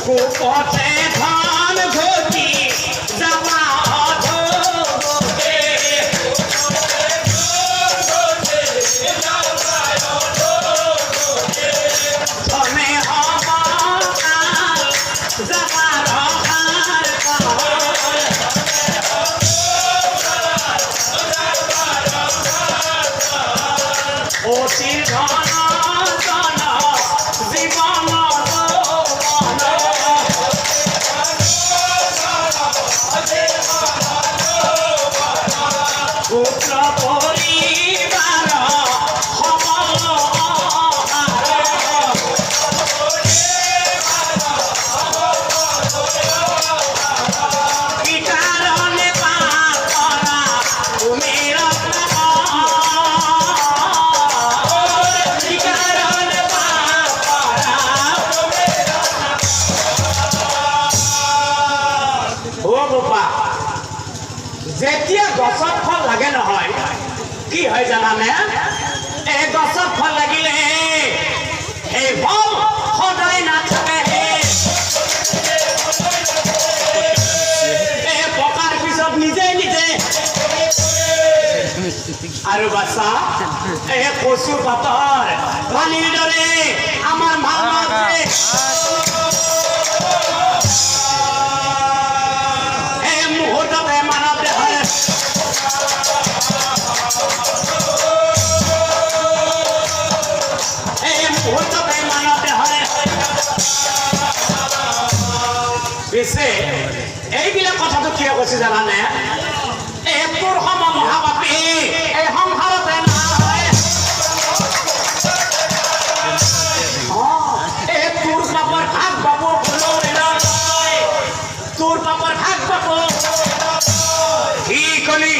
কুপথে ধন ঘটি যাবা অতির ধন জন জীবন পুত্র পরিবার কি কারণে পাপ করা তুমি যেতিয়া গছত ফল লাগে নহয় কি হয় জানানে এই গছত ফল লাগিলে এই ফল সদায় নাথাকে পকাৰ পিছত নিজে নিজে আৰু বাচ্চা এই কচু পাতৰ পানীৰ দৰে আমাৰ মানুহে এইবিলাক কথাটো কিয় কৈছে জানানে এই তোৰ সম মহাপাপী এই সংসাৰতে নহয় এই তোৰ পাপৰ ভাগ পাব তোৰ পাপৰ ভাগ পাব কি কলি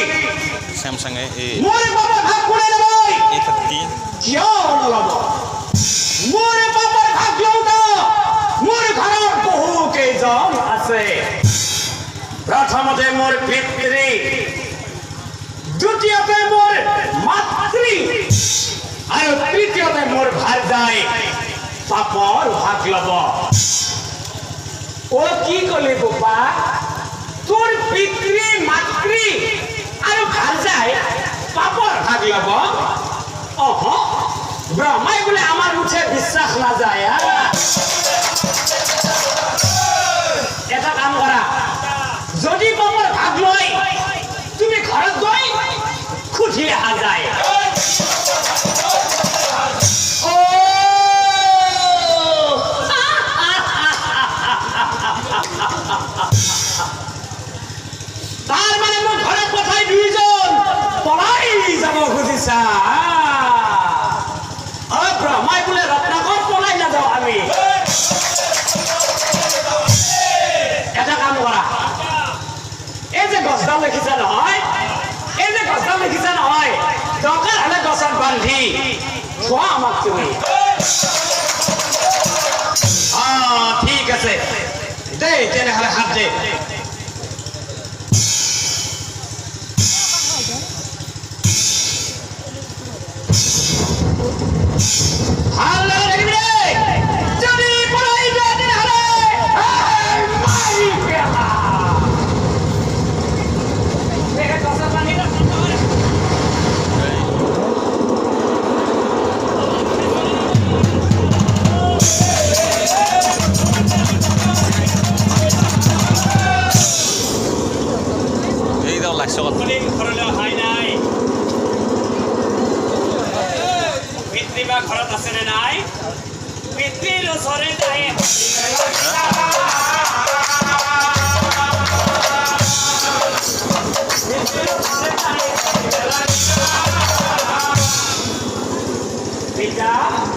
স্যামসাঙে মোৰ পাপৰ ভাগ কোনে ল'ব কিয় নল'ব মোৰ পাপৰ ভাগ লওঁতে মোৰ ঘৰত বহু কেইজন আছে প্ৰথমতে মোৰ পিতৃ দ্বিতীয়তে মোৰ মাতৃ আৰু তৃতীয়তে মোৰ ভাইজাই পাপৰ ভাগ ল'ব অ কি কলি বোপা তোৰ পিতৃ মাতৃ আৰু ভাইজাই পাপৰ ভাগ ল'ব অহ ব্ৰহ্মাই বোলে আমাৰ মুঠে বিশ্বাস নাযায় এটা কাম কৰা যদি পাপৰ ভাগ লয় তুমি ঘৰত গৈ খুঁজি অহা যায় তাৰ মানে মোৰ ঘৰত পঠাই দুইজন পলাই যাব খুজিছা ব্ৰহ্মাই বোলে ৰত্নাকৰ পলাই নাযাওঁ আমি এটা কাম কৰা এই যে গছডাল দেখিছা নহয় দৰকাৰ হ'লে গছত বান্ধি খোৱা আমাক তুমি ঠিক আছে দেই তেনেহ'লে হাত দে ঘৰত আছে নে নাই পিতৃৰ ওচৰতে